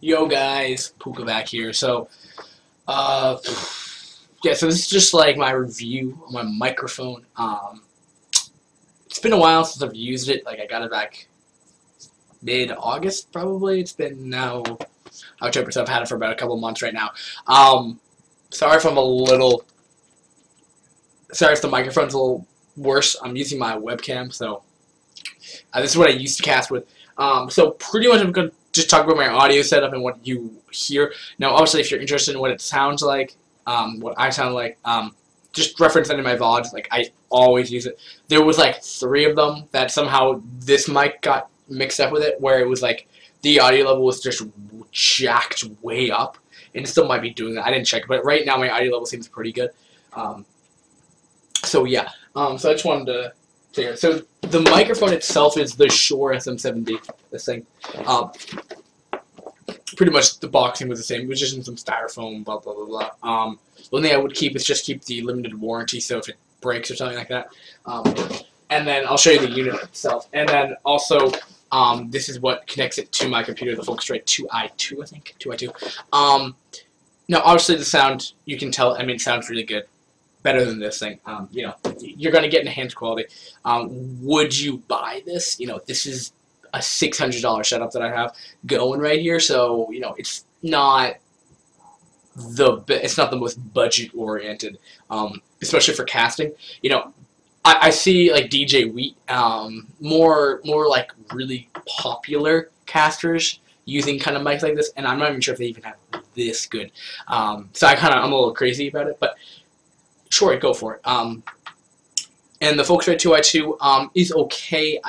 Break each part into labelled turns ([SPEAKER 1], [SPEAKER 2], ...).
[SPEAKER 1] Yo guys, Puka back here. Yeah, so this is just like my review on my microphone. It's been a while since I've used it. Like I got it back mid-August probably. It's been now October, so I've had it for about a couple months right now. Sorry if I'm a little, sorry if the microphone's a little worse. I'm using my webcam, so this is what I used to cast with. So pretty much I'm going to just talk about my audio setup and what you hear. Now, obviously, if you're interested in what it sounds like, what I sound like, just reference that in my VODs. Like, I always use it. There was, like, 3 of them that somehow this mic got mixed up with it, where it was, like, the audio level was just jacked way up. And it still might be doing that. I didn't check, but right now my audio level seems pretty good. So, yeah. So I just wanted to say, so the microphone itself is the Shure SM7B, this thing. Pretty much the boxing was the same. It was just in some styrofoam, blah, blah, blah, blah. The only thing I would keep is just keep the limited warranty, so if it breaks or something like that. And then I'll show you the unit itself. And then also, this is what connects it to my computer, the Focusrite 2i2, I think. 2i2. Now, obviously, the sound, you can tell, I mean, it sounds really good. Better than this thing. You know, you're going to get enhanced quality. Would you buy this? You know, this is a $600 setup that I have going right here, so, you know, it's not the most budget oriented, especially for casting. You know, I see like DJ Wheat, more like really popular casters using kind of mics like this, and I'm not even sure if they even have this good. So I'm a little crazy about it, but sure, go for it. And the Focusrite 2i2 is okay.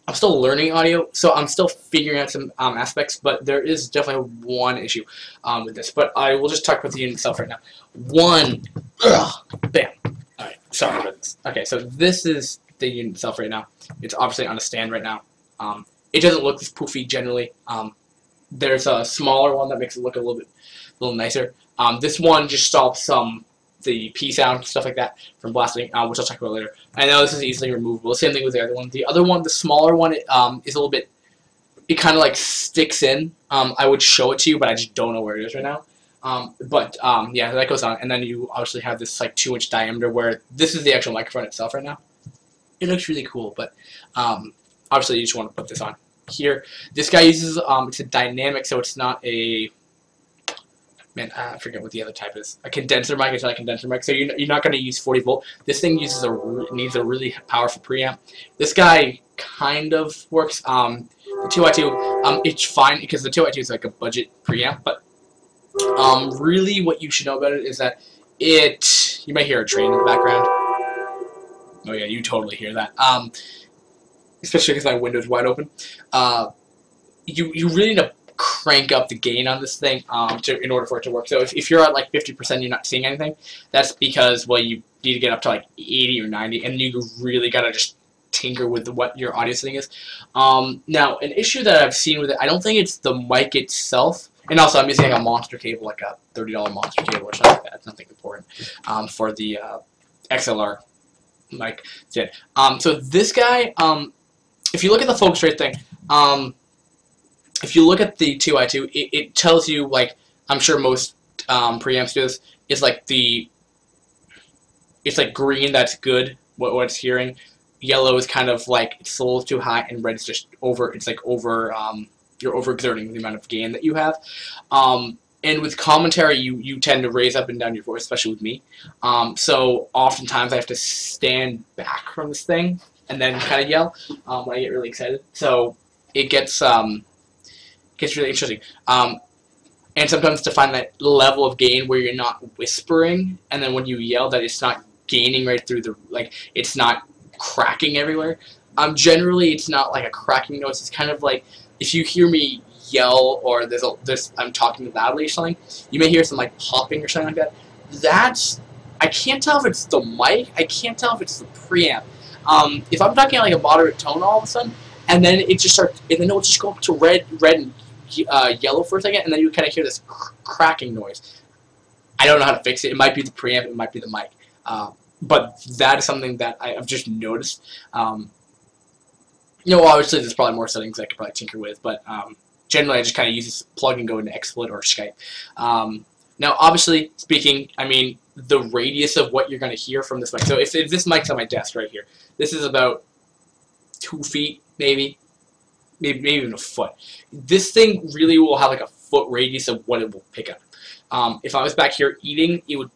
[SPEAKER 1] I'm still learning audio, so I'm still figuring out some aspects, but there is definitely one issue with this. But I will just talk about the unit itself right now. Bam. Alright, sorry about this. Okay, so this is the unit itself right now. It's obviously on a stand right now. It doesn't look this poofy generally. There's a smaller one that makes it look a little nicer. This one just stops the P sound, stuff like that, from blasting, which I'll talk about later. I know this is easily removable. Same thing with the other one. The other one, the smaller one, is a little bit, it kind of like sticks in. I would show it to you, but I just don't know where it is right now. Yeah, that goes on. And then you obviously have this like 2-inch diameter where this is the actual microphone itself right now. It looks really cool, but obviously you just want to put this on here. This guy uses, it's a dynamic, so it's not a, man, I forget what the other type is. A condenser mic. It's not a condenser mic, so you're not going to use 40 volt. This thing uses needs a really powerful preamp. This guy kind of works. The 2i2, it's fine because the 2i2 is like a budget preamp, but really what you should know about it is that you may hear a train in the background. Oh yeah, you totally hear that. Especially because my window's wide open. You really need to crank up the gain on this thing in order for it to work. So if you're at like 50%, you're not seeing anything. That's because, well, you need to get up to like 80 or 90, and you really gotta just tinker with what your audio setting is. Now, an issue that I've seen with it, I don't think it's the mic itself. And also, I'm using like a monster cable, like a $30 monster cable or something like that. It's nothing important for the XLR mic. So this guy, if you look at the Focusrite thing, if you look at the 2i2, it tells you, like, I'm sure most preamps do this, it's like it's like green, that's good, what it's hearing. Yellow is kind of like, it's a little too high, and red is just over, it's like over, you're overexerting the amount of gain that you have. And with commentary, you tend to raise up and down your voice, especially with me. So oftentimes I have to stand back from this thing and then kind of yell when I get really excited. So it gets really interesting. And sometimes to find that level of gain where you're not whispering, and then when you yell that it's not gaining right through the, like, it's not cracking everywhere. Generally, it's not like a cracking noise. It's kind of like, if you hear me yell or I'm talking loudly or something, you may hear some like popping or something like that. I can't tell if it's the mic. I can't tell if it's the preamp. If I'm talking at like a moderate tone all of a sudden, and then it just starts, and then it'll just go up to red and yellow for a second, and then you kind of hear this cracking noise. I don't know how to fix it. It might be the preamp, it might be the mic, but that is something that I've just noticed. You know, obviously there's probably more settings I could probably tinker with, but generally I just kind of use this plug and go into XSplit or Skype. Now, obviously speaking, I mean, the radius of what you're going to hear from this mic. So if this mic's on my desk right here, this is about 2 feet, maybe even a foot. This thing really will have like a foot radius of what it will pick up. If I was back here eating, it would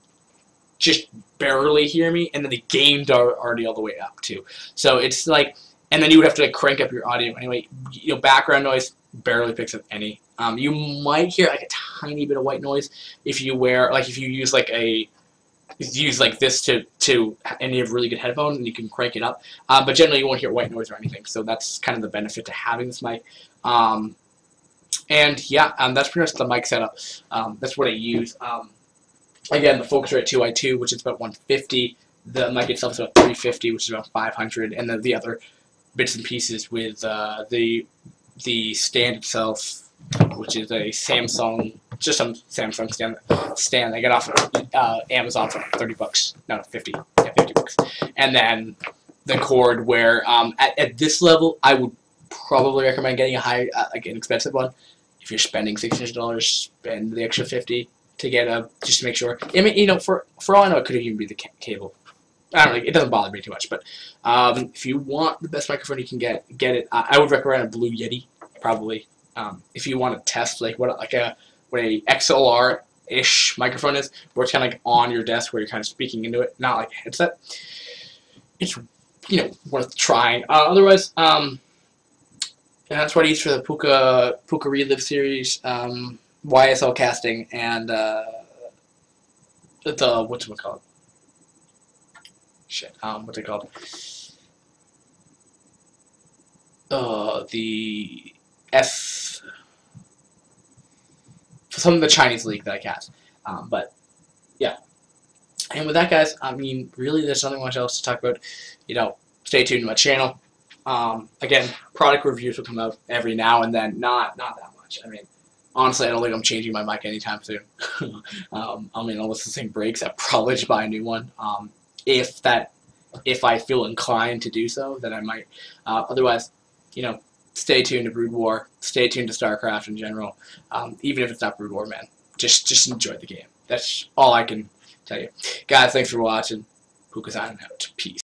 [SPEAKER 1] just barely hear me, and then the gain's are already all the way up too. So it's like, and then you would have to like crank up your audio anyway. You know, background noise barely picks up any. You might hear like a tiny bit of white noise if you wear, like if you use like this to and you have really good headphones and you can crank it up. But generally you won't hear white noise or anything. So that's kind of the benefit to having this mic. And yeah, that's pretty much the mic setup. That's what I use. Again, the Focusrite 2i2, which is about 150. The mic itself is about 350, which is about 500, and then the other bits and pieces with the stand itself, which is a Samsung, just some Samsung stand I got off of Amazon for 30 bucks. No, 50. Yeah, 50 bucks. And then the cord, where at this level, I would probably recommend getting a like an expensive one. If you're spending $600, spend the extra 50 to get just to make sure. I mean, you know, for all I know, it could even be the cable. I don't know, it doesn't bother me too much, but if you want the best microphone you can get it. I would recommend a Blue Yeti, probably. If you want to test like what a XLR-ish microphone is, where it's kind of like on your desk, where you're kind of speaking into it, not like a headset. It's, you know, worth trying. Otherwise, that's what I use for the Puka Relive series, YSL casting, and the whatchamacallit? Shit, what's it called? The some of the Chinese league that I cast. But yeah. And with that, guys, I mean, really, there's nothing much else to talk about. You know, stay tuned to my channel. Again, product reviews will come out every now and then. Not that much. I mean, honestly, I don't think I'm changing my mic anytime soon. I mean, unless this thing breaks, I'll probably just buy a new one. If I feel inclined to do so, then I might. Otherwise, you know, stay tuned to Brood War. Stay tuned to StarCraft in general. Even if it's not Brood War, man, just enjoy the game. That's all I can tell you. Guys, thanks for watching. Puka signing out. Peace.